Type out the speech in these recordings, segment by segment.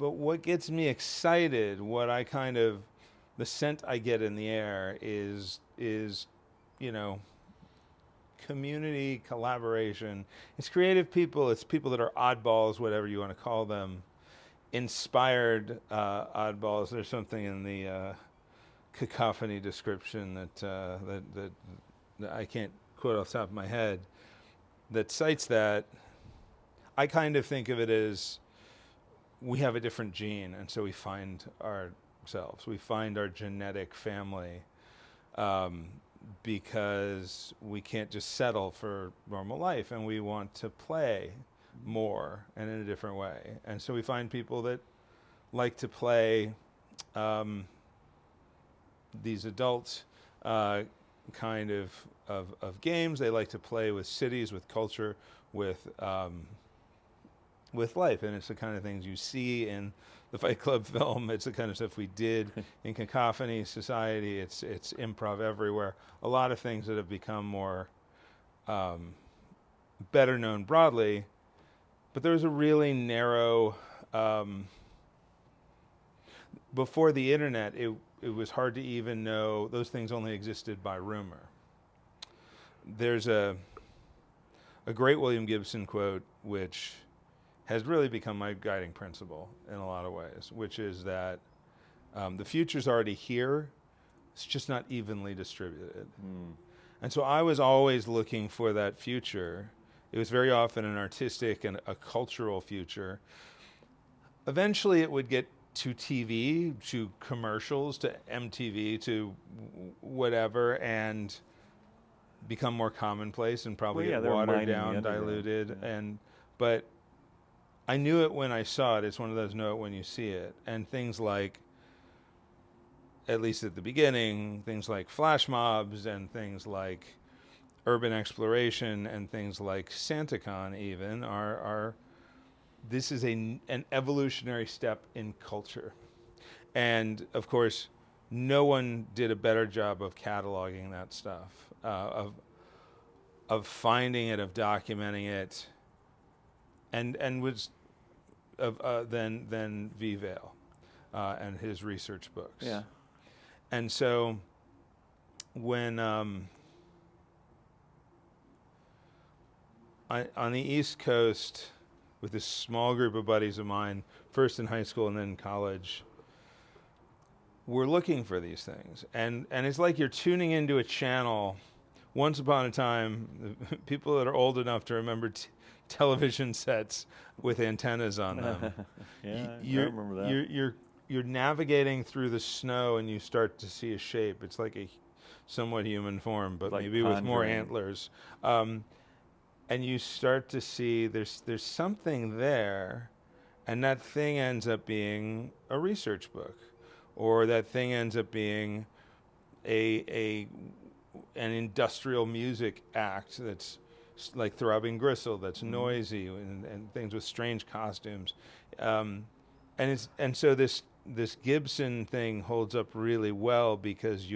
but what gets me excited, the scent I get in the air is, you know, community collaboration. It's creative people. It's people that are oddballs, whatever you want to call them, inspired oddballs. There's something in the cacophony description that I can't quote off the top of my head that cites that. I kind of think of it as we have a different gene, and so we find ourselves. We find our genetic family because we can't just settle for normal life, and we want to play more and in a different way. And so we find people that like to play these adult kind of games. They like to play with cities, with culture, with life, and it's the kind of things you see in the Fight Club film. It's the kind of stuff we did in Cacophony Society. It's improv everywhere. A lot of things that have become more better known broadly, but there was a really narrow. Before the internet, it was hard to even know those things only existed by rumor. There's a great William Gibson quote which has really become my guiding principle in a lot of ways, which is that the future's already here, it's just not evenly distributed. And so I was always looking for that future. It was very often an artistic and a cultural future. Eventually it would get to TV, to commercials, to MTV, to whatever, and become more commonplace and probably get watered down, diluted. But I knew it when I saw it. It's one of those know it when you see it. And things like, at least at the beginning, things like flash mobs and things like urban exploration and things like SantaCon even are this is an evolutionary step in culture. And of course, no one did a better job of cataloging that stuff, of finding it, of documenting it, and was than V. Vale and his research books. Yeah. And so when on the East Coast with this small group of buddies of mine, first in high school and then in college, we're looking for these things. And it's like you're tuning into a channel. Once upon a time, people that are old enough to remember television sets with antennas on them. Yeah, I remember that. You're navigating through the snow and you start to see a shape. It's like a somewhat human form, but like maybe with more antlers. And you start to see there's something there, and that thing ends up being a research book, or that thing ends up being an industrial music act that's like Throbbing Gristle, that's noisy and things with strange costumes, and so this Gibson thing holds up really well because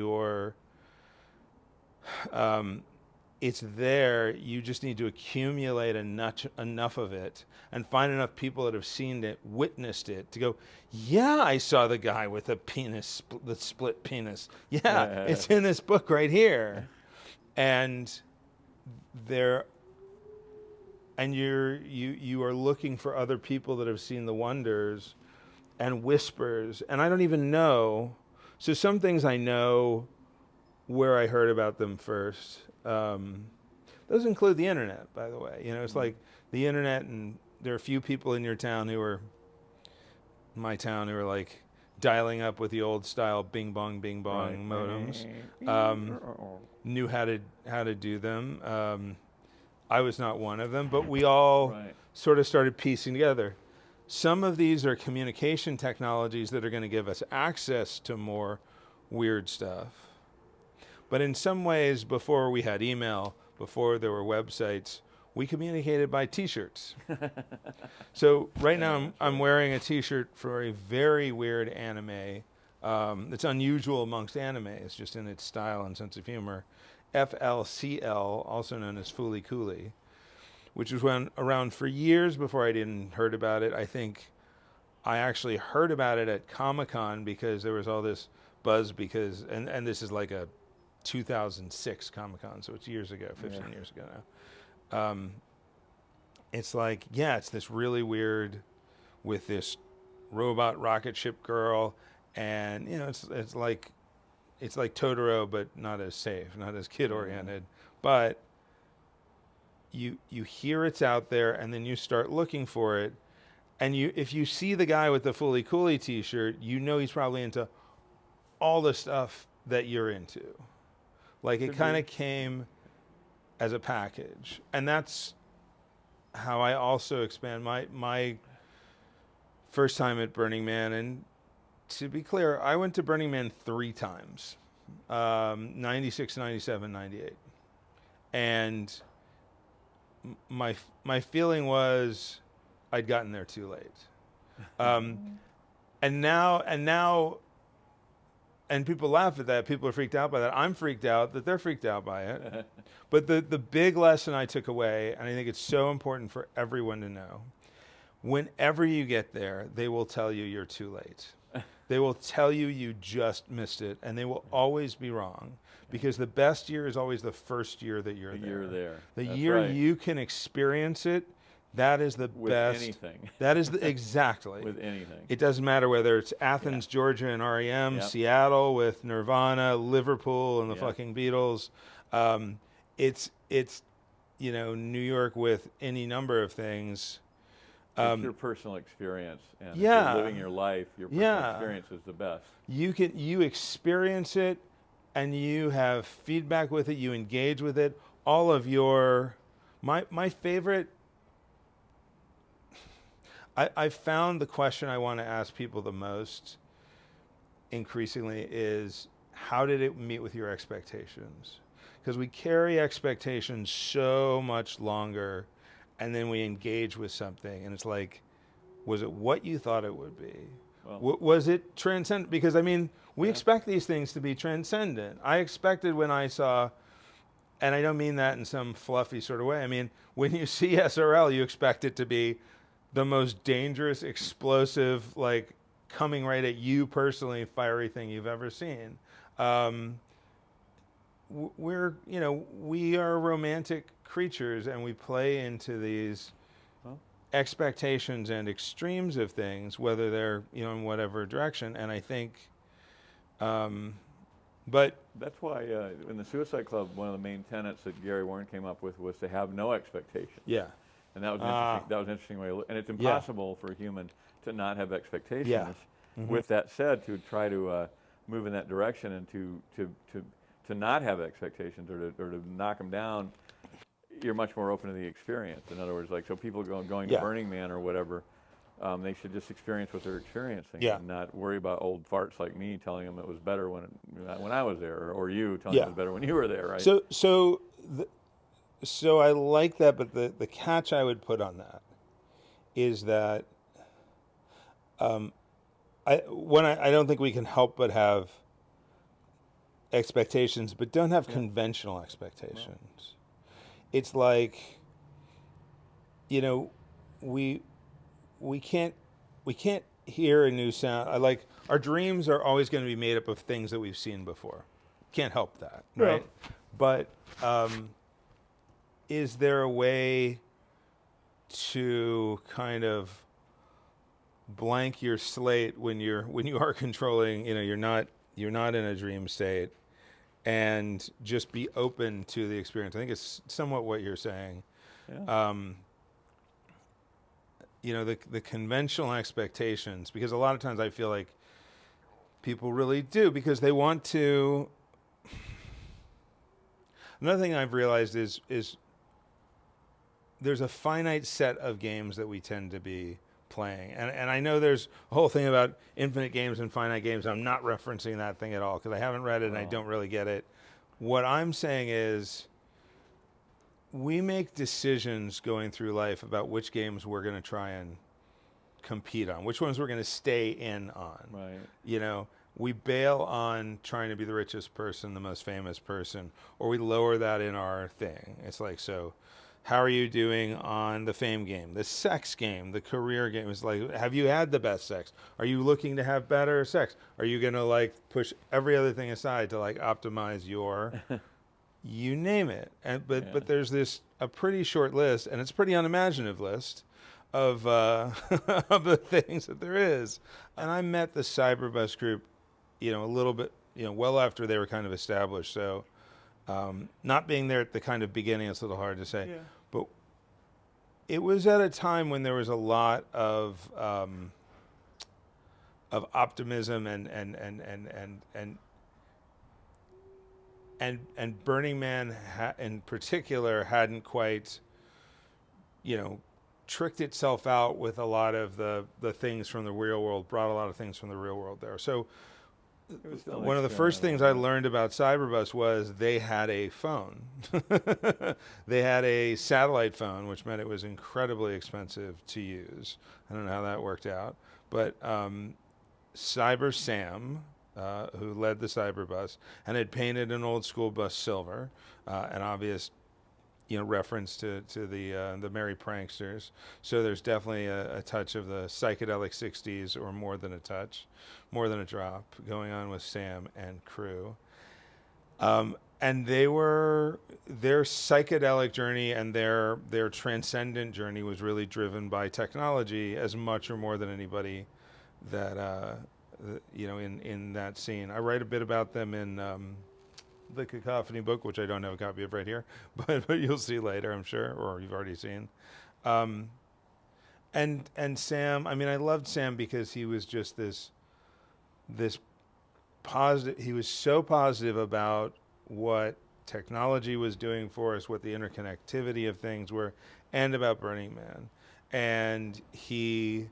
it's there. You just need to accumulate enough of it and find enough people that have seen it, witnessed it, to go, yeah, I saw the guy with the penis, the split penis. Yeah, it's in this book right here. And you are looking for other people that have seen the wonders and whispers. And I don't even know. So some things I know where I heard about them first. Those include the internet, by the way. It's like the internet, and there are a few people in your town my town, who are like dialing up with the old style bing bong modems. Knew how to do them. I was not one of them, but we all sort of started piecing together. Some of these are communication technologies that are going to give us access to more weird stuff. But in some ways, before we had email, before there were websites, we communicated by T-shirts. So right now I'm wearing a T-shirt for a very weird anime. It's unusual amongst animes, just in its style and sense of humor. FLCL, also known as Fooly Cooly, which was around for years before I didn't heard about it. I think I actually heard about it at Comic-Con because there was all this buzz because, and this is like a 2006 Comic-Con, so it's years ago, 15 years ago now. It's like, yeah, it's this really weird with this robot rocket ship girl, and it's like Totoro, but not as safe, not as kid oriented. But you hear it's out there, and then you start looking for it, and if you see the guy with the Fully Cooley T-shirt, he's probably into all the stuff that you're into. Like it kind of came as a package, and that's how I also expand my first time at Burning Man. And to be clear, I went to Burning Man 3 times, 96, 97, 98. And my feeling was I'd gotten there too late. And now, and people laugh at that. People are freaked out by that. I'm freaked out that they're freaked out by it. But the big lesson I took away, and I think it's so important for everyone to know, whenever you get there, they will tell you you're too late. They will tell you you just missed it, and they will always be wrong, because the best year is always the first year that you're there. The year you can experience it, that is the best. With anything. That is exactly. With anything. It doesn't matter whether it's Athens, Georgia, and REM, Seattle with Nirvana, Liverpool and the fucking Beatles. It's New York with any number of things. It's your personal experience, and if you're living your life, your personal experience is the best. You experience it, and you have feedback with it. You engage with it. All of your my favorite. I found the question I want to ask people the most increasingly is, how did it meet with your expectations? Because we carry expectations so much longer, and then we engage with something, and it's like, was it what you thought it would be? Well, was it transcendent? Because, we expect these things to be transcendent. I expected when I saw, and I don't mean that in some fluffy sort of way, when you see SRL, you expect it to be the most dangerous, explosive, like coming right at you personally, fiery thing you've ever seen. We are romantic creatures, and we play into these expectations and extremes of things, whether they're in whatever direction. And I think, but that's why in the Suicide Club, one of the main tenets that Gary Warren came up with was to have no expectation. Yeah. And that was an interesting. That was an interesting way to look. And it's impossible for a human to not have expectations. Yeah. Mm-hmm. With that said, to try to move in that direction and to not have expectations or to knock them down, you're much more open to the experience. In other words, like, so people going to Burning Man or whatever, they should just experience what they're experiencing and not worry about old farts like me telling them it was better when I was there, or you telling them it was better when you were there, right? So I like that, but the catch I would put on that is that I don't think we can help but have expectations, but don't have conventional expectations. No. It's like, we can't hear a new sound. Our dreams are always going to be made up of things that we've seen before. Can't help that, right? But is there a way to kind of blank your slate when you are controlling? You're not in a dream state, and just be open to the experience. I think it's somewhat what you're saying. The conventional expectations, because a lot of times I feel like people really do, because they want to. Another thing I've realized is there's a finite set of games that we tend to be playing. And I know there's a whole thing about infinite games and finite games. I'm not referencing that thing at all, because I haven't read it and I don't really get it. What I'm saying is, we make decisions going through life about which games we're going to try and compete on, which ones we're going to stay in on. Right. We bail on trying to be the richest person, the most famous person, or we lower that in our thing. It's like, so how are you doing on the fame game, the sex game, the career game? It's like, have you had the best sex? Are you looking to have better sex? Are you gonna like push every other thing aside to like optimize your, you name it? And but there's a pretty short list, and it's a pretty unimaginative list of of the things that there is. And I met the Cyberbus group, a little bit, well after they were kind of established. So not being there at the kind of beginning, it's a little hard to say. Yeah. But it was at a time when there was a lot of optimism and Burning Man in particular hadn't quite, tricked itself out with a lot of the things from the real world, brought a lot of things from the real world there. So one of the first things I learned about Cyberbus was they had a phone. They had a satellite phone, which meant it was incredibly expensive to use. I don't know how that worked out. But Cyber Sam, who led the Cyberbus, and had painted an old school bus silver, an obvious reference to the Merry Pranksters. So there's definitely a touch of the psychedelic 60s, or more than a touch, more than a drop, going on with Sam and crew. And their psychedelic journey and their transcendent journey was really driven by technology as much or more than anybody that in that scene. I write a bit about them in the Cacophony book, which I don't have a copy of right here, but you'll see later, I'm sure, or you've already seen. And Sam, I mean, I loved Sam because he was just this positive. He was so positive about what technology was doing for us, what the interconnectivity of things were, and about Burning Man. And he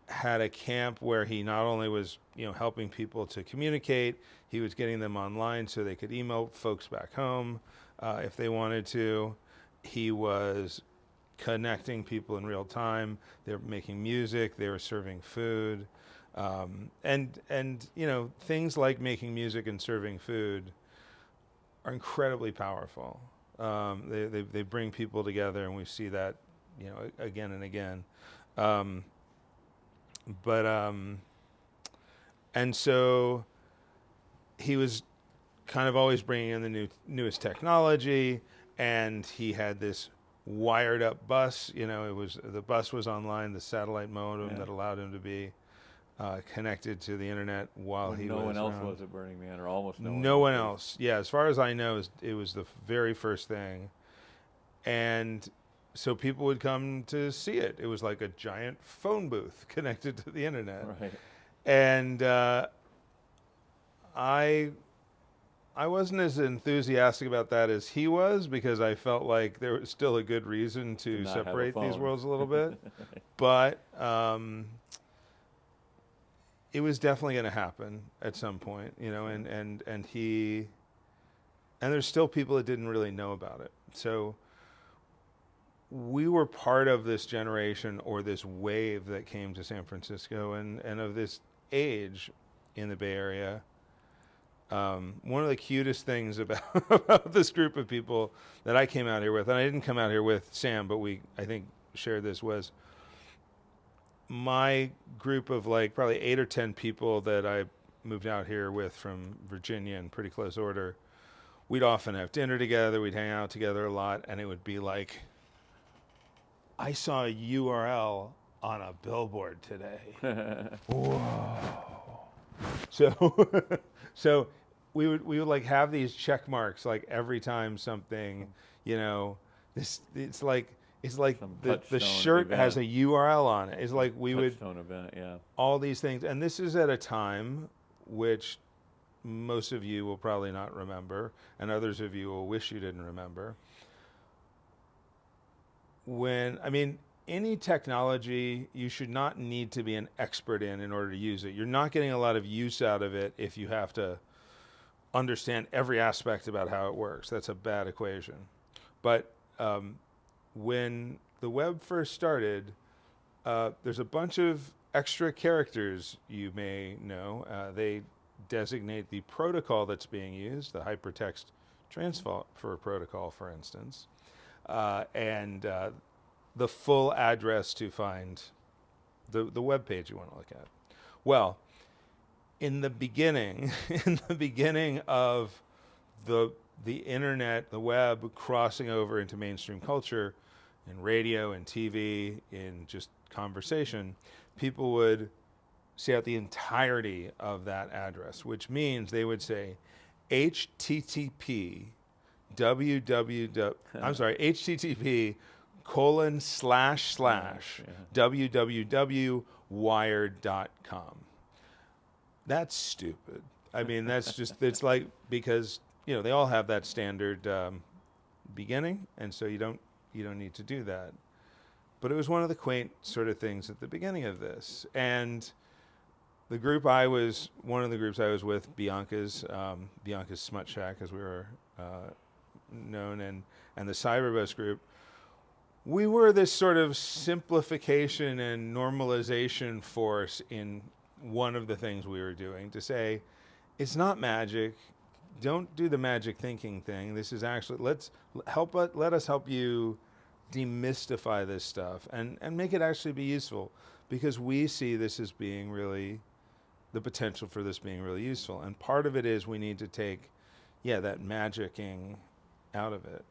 had a camp where he not only was, helping people to communicate, he was getting them online so they could email folks back home if they wanted to. He was connecting people in real time. They were making music. They were serving food. And things like making music and serving food are incredibly powerful. They bring people together, and we see that, again and again. And so he was kind of always bringing in the newest technology, and he had this wired up bus. The bus was online, the satellite modem that allowed him to be connected to the internet while he was no one else around. Was at Burning Man, or almost no one else. Yeah, as far as I know, it was the very first thing. And so people would come to see it. It was like a giant phone booth connected to the internet. Right. And I wasn't as enthusiastic about that as he was, because I felt like there was still a good reason to separate these worlds a little bit. But it was definitely going to happen at some point, and there's still people that didn't really know about it. So we were part of this generation, or this wave that came to San Francisco, and of this age in the Bay Area. One of the cutest things about this group of people that I came out here with, and I didn't come out here with Sam, but I think shared this, was my group of like probably 8 or 10 people that I moved out here with from Virginia in pretty close order. We'd often have dinner together, we'd hang out together a lot, and it would be like, I saw a URL on a billboard today. Whoa. So we would like have these check marks like every time something, it's like the shirt event has a URL on it. It's like we touchstone event, yeah. All these things. And this is at a time which most of you will probably not remember, and others of you will wish you didn't remember. Any technology you should not need to be an expert in order to use it. You're not getting a lot of use out of it if you have to understand every aspect about how it works. That's a bad equation. But when the web first started, there's a bunch of extra characters you may know. They designate the protocol that's being used, the hypertext transfer protocol, for instance. and the full address to find the web page you want to look at. Well, in the beginning, in the beginning of the internet, the web crossing over into mainstream culture, in radio and TV, in just conversation, people would say out the entirety of that address, which means they would say HTTP http://www.wired.com. That's stupid. I mean, that's just, it's like, because, they all have that standard beginning, and so you don't need to do that. But it was one of the quaint sort of things at the beginning of this. And one of the groups I was with, Bianca's Smut Shack, as we were known, and the Cyberbus group, we were this sort of simplification and normalization force in one of the things we were doing, to say, it's not magic. Don't do the magic thinking thing. This is actually, let us help you demystify this stuff and make it actually be useful, because we see this as being really, the potential for this being really useful. And part of it is we need to take, that magicking out of it.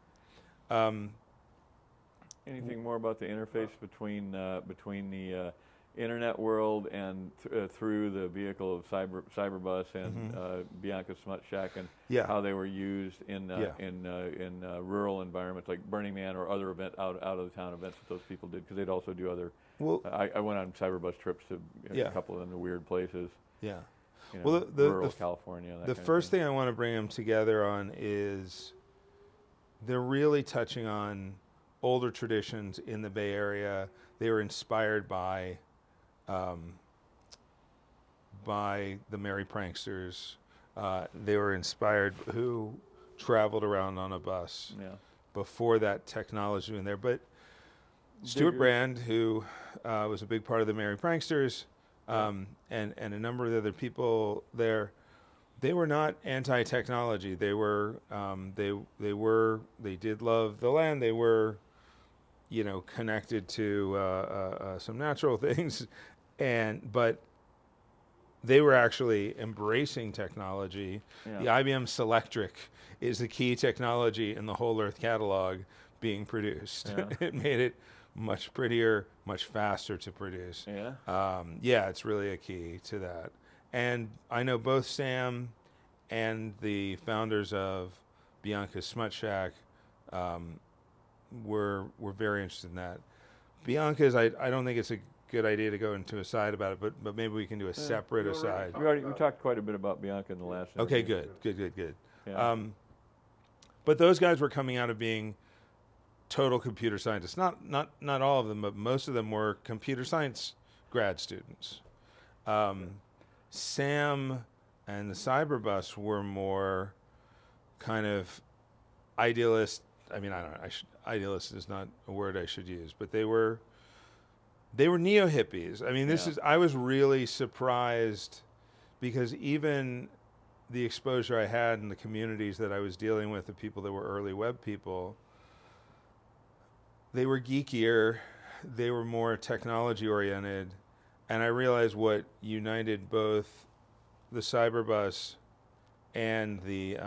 Anything more about the interface between the internet world and through the vehicle of Cyberbus and Bianca's Smut Shack, and how they were used in rural environments like Burning Man or other out of the town events that those people did, because they'd also do other. Well, I went on Cyberbus trips to a couple of them to weird places. Yeah. Rural California. The first thing I want to bring them together on is they're really touching on older traditions in the Bay Area. They were inspired by the Merry Pranksters. They were inspired, who traveled around on a bus before that technology was in there. But Stuart Brand, who was a big part of the Merry Pranksters, and a number of the other people there, they were not anti-technology. They were they did love the land. They were, connected to some natural things, but they were actually embracing technology. The IBM Selectric is the key technology in the Whole Earth catalog being produced. It made it much prettier, much faster to produce. It's really a key to that. And I know both Sam and the founders of Bianca's Smut Shack were very interested in that. Bianca's, I don't think it's a good idea to go into aside about it, but maybe we can do a separate aside. We talked quite a bit about Bianca in the last interview. Okay, good. Yeah. But those guys were coming out of being total computer scientists. Not all of them, but most of them were computer science grad students. Sam and the Cyberbus were more kind of idealist. I mean, I don't know. Idealist is not a word I should use, but they were neo hippies. I mean, I was really surprised, because even the exposure I had in the communities that I was dealing with, the people that were early web people, they were geekier, they were more technology oriented, and I realized what united both the Cyberbus and the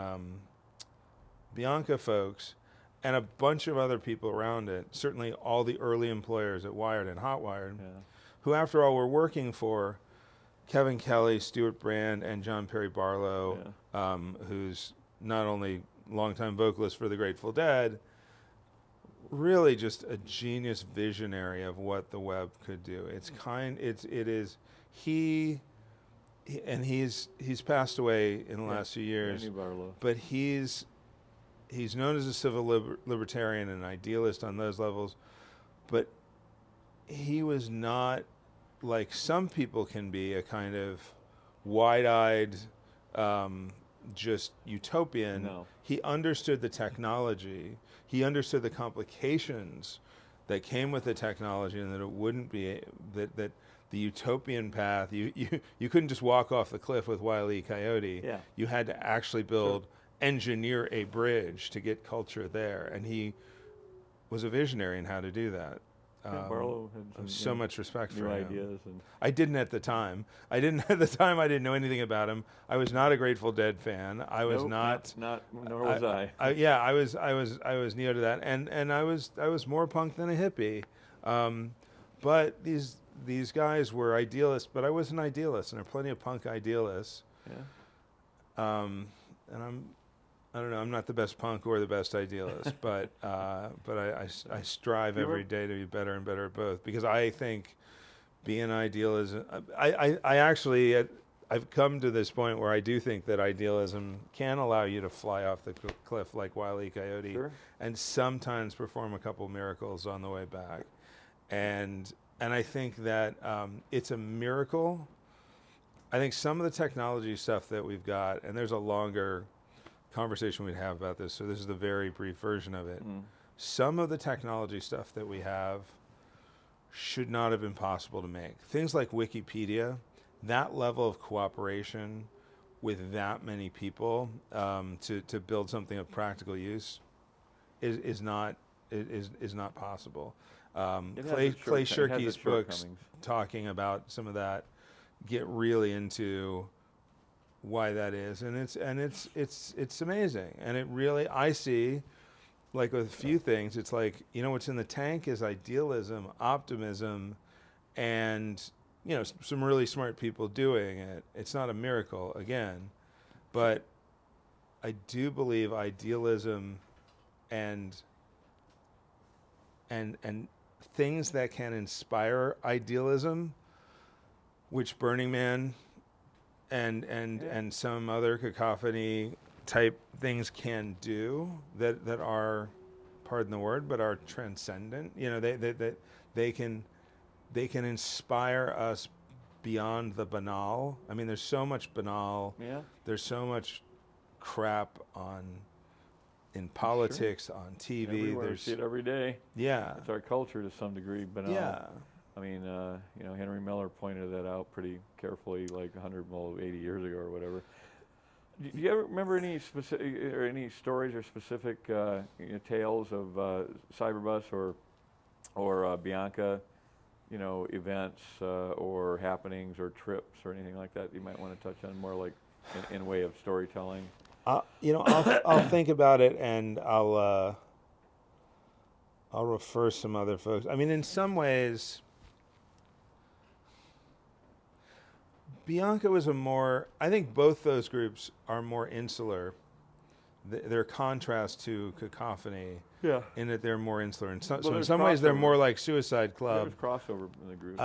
Bianca folks and a bunch of other people around it, certainly all the early employers at Wired and Hotwired, who after all were working for Kevin Kelly, Stuart Brand, and John Perry Barlow, who's not only longtime vocalist for the Grateful Dead, really just a genius visionary of what the web could do. He's passed away in the last few years, but he's known as a civil libertarian and idealist on those levels, but he was not, like some people can be, a kind of wide-eyed, just utopian. No. He understood the technology. He understood the complications that came with the technology, and that it wouldn't be that the utopian path. You couldn't just walk off the cliff with Wile E. Coyote. Yeah. You had to actually engineer a bridge to get culture there, and he was a visionary in how to do that. Barlow I have had so much respect new for him. ideas. And I didn't at the time. I didn't at the time. I didn't know anything about him. I was not a Grateful Dead fan. I was nope, not. nor was I. Yeah, I was near to that, and I was more punk than a hippie. But these guys were idealists, but I was an idealist, and there are plenty of punk idealists. Yeah. And I don't know. I'm not the best punk or the best idealist, but I strive every day to be better and better at both, because I think being idealism. I actually I've come to this point where I do think that idealism can allow you to fly off the cliff like Wile E. Coyote, Sure. and sometimes perform a couple miracles on the way back, and I think that it's a miracle. I think some of the technology stuff that we've got, and there's a longer conversation we'd have about this, so this is the very brief version of it. Some of the technology stuff that we have should not have been possible to make. Things like Wikipedia, that level of cooperation with that many people to build something of practical use is not possible. Clay Shirky's books talking about some of that get really into why that is, and it's amazing. And it really, I see, like with a few things, it's like, what's in the tank is idealism, optimism, and some really smart people doing it. It's not a miracle again, but I do believe idealism and things that can inspire idealism, which Burning Man and some other cacophony type things can do, that are, pardon the word, but are transcendent. They can inspire us beyond the banal. I mean, there's so much banal. Yeah. There's so much crap in politics, on TV. Everywhere. We see it every day. Yeah. It's our culture to some degree, banal. Yeah. I mean, Henry Miller pointed that out pretty carefully, like 80 years ago or whatever. Do you ever remember any specific or any stories or specific tales of Cyberbus or Bianca, events or happenings or trips or anything like that you might want to touch on, more like in way of storytelling? I'll think about it, and I'll refer some other folks. I mean, in some ways, Bianca was I think both those groups are more insular. They're contrast to Cacophony. Yeah. In that they're more insular. So in there's some ways, they're crossover. more like Suicide Club. There's crossover in the group.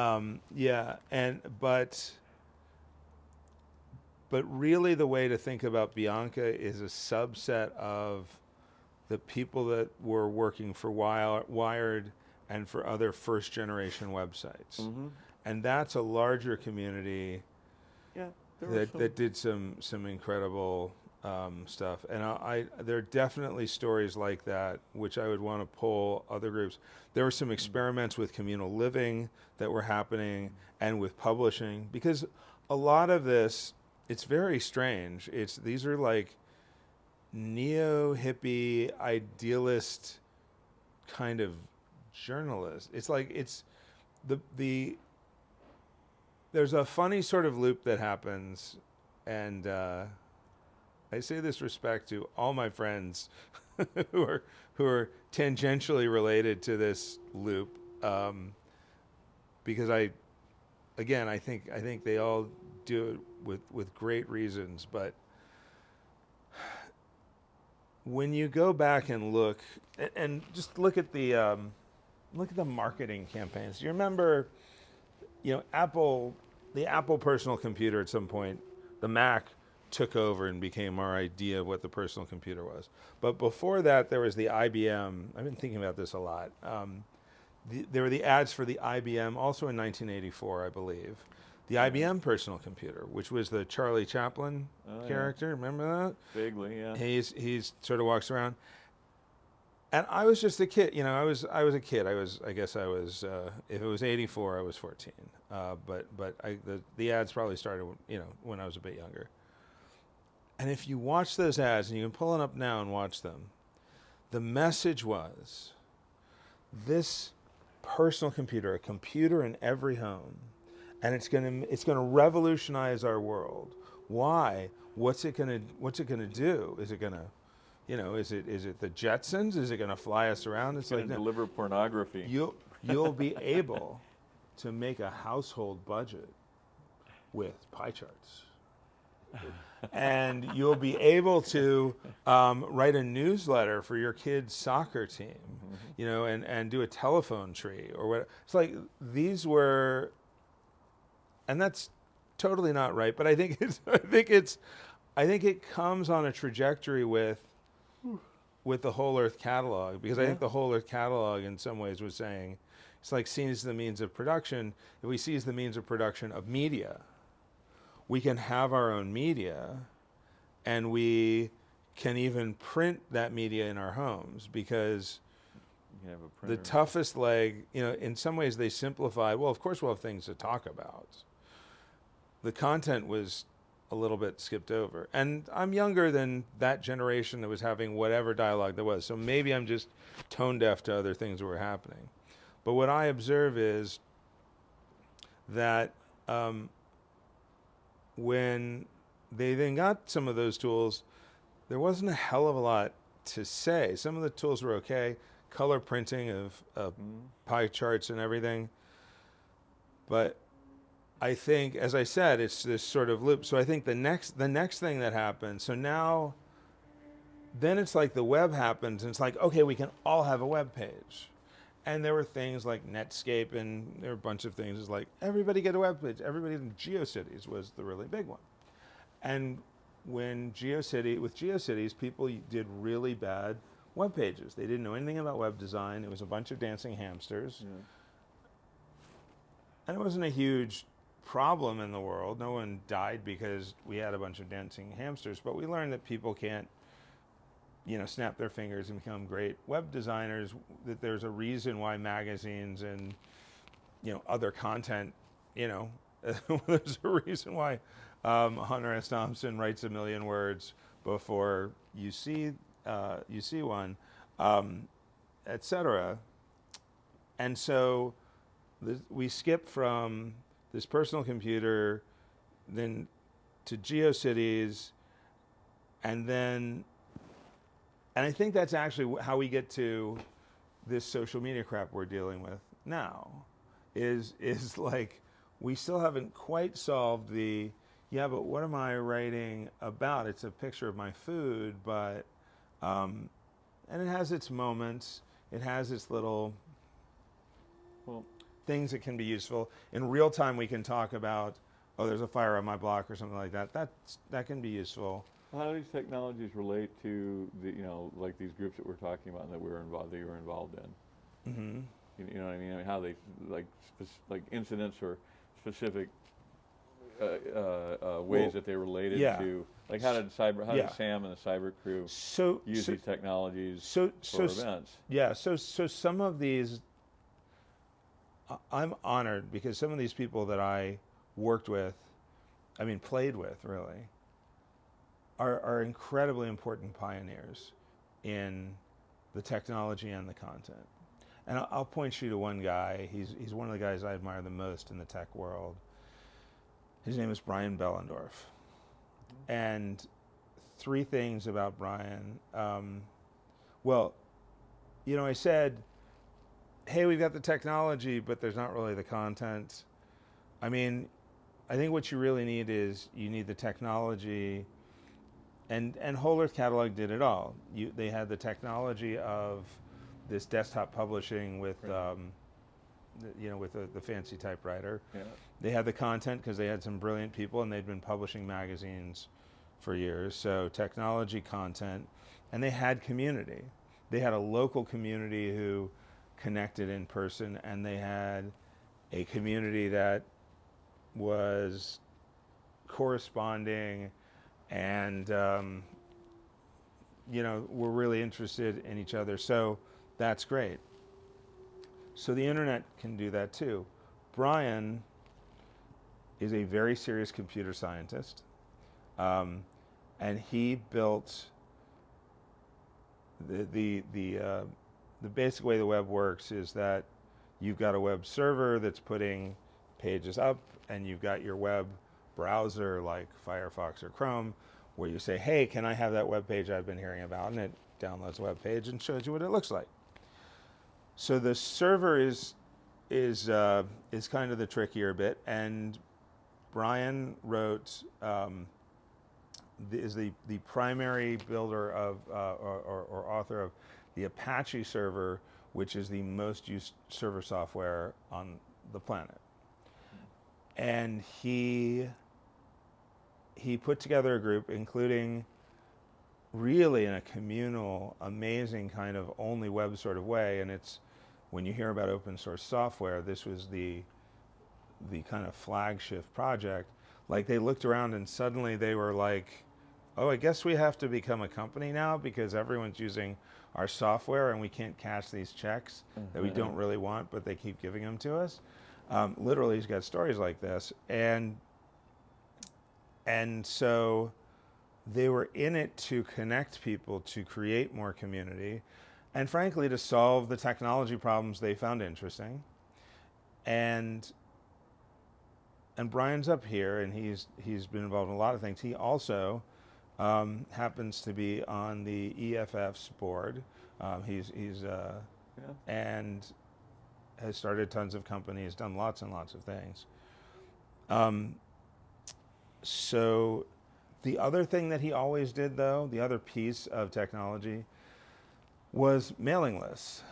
But really the way to think about Bianca is a subset of the people that were working for Wired and for other first-generation websites. Mm-hmm. And that's a larger community that did some incredible stuff. And there are definitely stories like that, which I would want to pull other groups. There were some experiments with communal living that were happening, and with publishing, because a lot of this, it's very strange. These are like neo-hippie, idealist kind of journalists. It's like there's a funny sort of loop that happens, and I say this respect to all my friends who are tangentially related to this loop, because I think they all do it with great reasons. But when you go back and look, and just look at the marketing campaigns. Do you remember, Apple, the Apple personal computer at some point, the Mac took over and became our idea of what the personal computer was. But before that, there was the IBM. I've been thinking about this a lot. There were the ads for the IBM, also in 1984, I believe. The IBM personal computer, which was the Charlie Chaplin character. Remember that? Vaguely, yeah. He's sort of walks around. And I was just a kid. I was a kid. I guess I was. If it was 84, I was 14. But the ads probably started when I was a bit younger. And if you watch those ads, and you can pull it up now and watch them, the message was, this personal computer, a computer in every home, and it's gonna revolutionize our world. Why? What's it gonna do? Is it gonna, is it the Jetsons? Is it gonna fly us around? It's going to deliver pornography. You'll be able to make a household budget with pie charts. And you'll be able to write a newsletter for your kid's soccer team, and do a telephone tree or what. It's like these were, and that's totally not right. But I think it comes on a trajectory with the Whole Earth Catalog, because I think the Whole Earth Catalog in some ways was saying it's like seize the means of production. If we seize the means of production of media, we can have our own media, and we can even print that media in our homes, because the toughest leg, in some ways they simplify. Well, of course we'll have things to talk about. The content was a little bit skipped over. And I'm younger than that generation that was having whatever dialogue there was. So maybe I'm just tone deaf to other things that were happening. But what I observe is that when they then got some of those tools, there wasn't a hell of a lot to say. Some of the tools were okay, color printing of pie charts and everything. But I think, as I said, it's this sort of loop. So I think the next thing that happens, so now, then it's like the web happens, and it's like, okay, we can all have a web page. And there were things like Netscape, and there were a bunch of things. It's like, everybody get a web page. Everybody in GeoCities was the really big one. And with GeoCities, people did really bad web pages. They didn't know anything about web design. It was a bunch of dancing hamsters. Yeah. And it wasn't a huge problem in the world. No one died because we had a bunch of dancing hamsters, but we learned that people can't, snap their fingers and become great web designers, that there's a reason why magazines and, other content, there's a reason why Hunter S. Thompson writes 1 million words before you see one, etc. And so we skip from this personal computer then to GeoCities, and I think that's actually how we get to this social media crap we're dealing with now, is like, we still haven't quite solved but what am I writing about? It's a picture of my food, but, and it has its moments, it has its little things that can be useful. In real time, we can talk about, there's a fire on my block or something like that. That can be useful. How do these technologies relate to like these groups that we're talking about and that you were involved in? Mm-hmm. You know what I mean? How they like incidents or specific ways that they related to, like how did Sam and the cyber crew use these technologies for events? Yeah. So some of these, I'm honored because some of these people that I worked with, played with really, are incredibly important pioneers in the technology and the content. And I'll point you to one guy. He's one of the guys I admire the most in the tech world. His name is Brian Behlendorf. And 3 things about Brian. I said, hey, we've got the technology, but there's not really the content. I think what you really need is you need the technology. And Whole Earth Catalog did it all. They had the technology of this desktop publishing with, with the fancy typewriter. Yeah. They had the content because they had some brilliant people, and they'd been publishing magazines for years. So technology, content, and they had community. They had a local community who connected in person, and they had a community that was corresponding and we're really interested in each other. So that's great. So the internet can do that too. Brian is a very serious computer scientist, and he built the the basic way the web works is that you've got a web server that's putting pages up, and you've got your web browser like Firefox or Chrome, where you say, hey, can I have that web page I've been hearing about? And it downloads the web page and shows you what it looks like. So the server is kind of the trickier bit, and Brian wrote, is the primary builder of, or author of the Apache server, which is the most used server software on the planet. And he put together a group, including really in a communal, amazing kind of only web sort of way. And it's, when you hear about open source software, this was the kind of flagship project. Like, they looked around and suddenly they were like, oh, I guess we have to become a company now because everyone's using our software and we can't cash these checks that we don't really want, but they keep giving them to us. Literally, he's got stories like this. And so they were in it to connect people, to create more community, and frankly, to solve the technology problems they found interesting. And Brian's up here, and he's been involved in a lot of things. He also happens to be on the EFF's board. And has started tons of companies, done lots and lots of things. So the other thing that he always did, though, the other piece of technology, was mailing lists,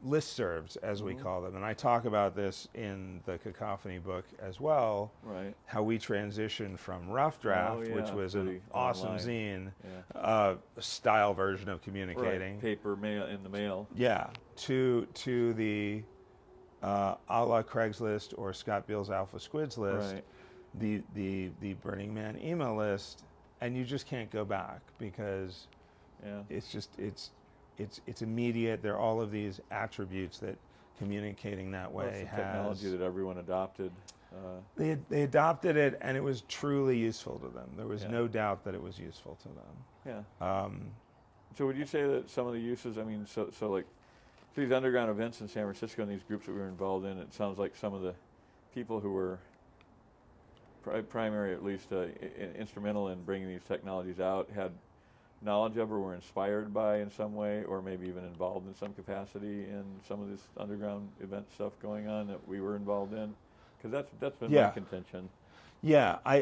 listservs, as we call them. And I talk about this in the Cacophony book as well, how we transitioned from Rough Draft, which was an awesome zine, style version of communicating. Paper mail in the mail. Yeah, to the a la Craigslist or Scott Beale's Alpha Squids list, the Burning Man email list, and you just can't go back because it's immediate. There are all of these attributes that communicating that way has. Technology that everyone adopted. They adopted it, and it was truly useful to them. There was no doubt that it was useful to them. Yeah. So would you say that some of the uses, I mean, so like these underground events in San Francisco and these groups that we were involved in, it sounds like some of the people who were primary, at least instrumental in bringing these technologies out, had knowledge of or were inspired by in some way, or maybe even involved in some capacity in some of this underground event stuff going on that we were involved in? Because that's been my contention. Yeah, I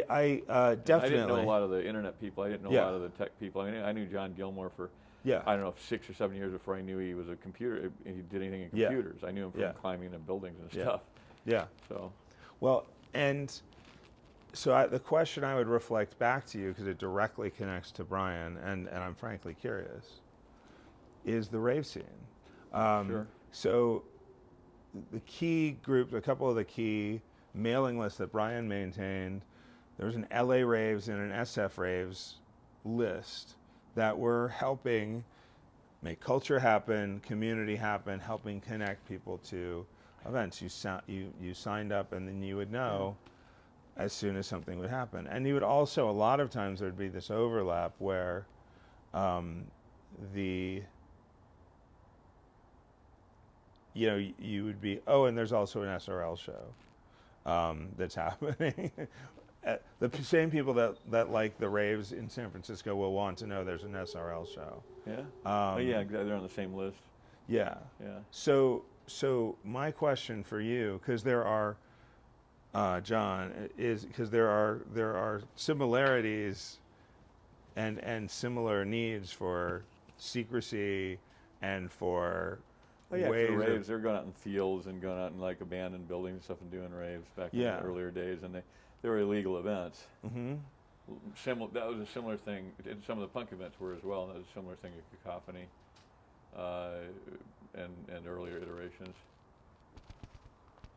definitely. I didn't know a lot of the internet people. I didn't know a lot of the tech people. I mean, I knew John Gilmore for I don't know, 6 or 7 years before I knew he was a computer. He did anything in computers. I knew him from climbing in buildings and stuff. Yeah. So. Well, and so the question I would reflect back to you, because it directly connects to Brian, and I'm frankly curious, is the rave scene. Sure. So the key group, a couple of the key mailing lists that Brian maintained, there was an LA Raves and an SF Raves list that were helping make culture happen, community happen, helping connect people to events. You signed up, and then you would know as soon as something would happen. And you would also, a lot of times there'd be this overlap where you would be, and there's also an SRL show that's happening. The same people that like the raves in San Francisco will want to know there's an SRL show. Yeah. They're on the same list. Yeah. So my question for you, because there are, John, is because there are similarities and similar needs for secrecy and for ways the raves, they're going out in fields and going out in like abandoned buildings and stuff and doing raves back in the earlier days, and they were illegal events. That was a similar thing. Some of the punk events were as well, and that was a similar thing at Cacophony and earlier iterations.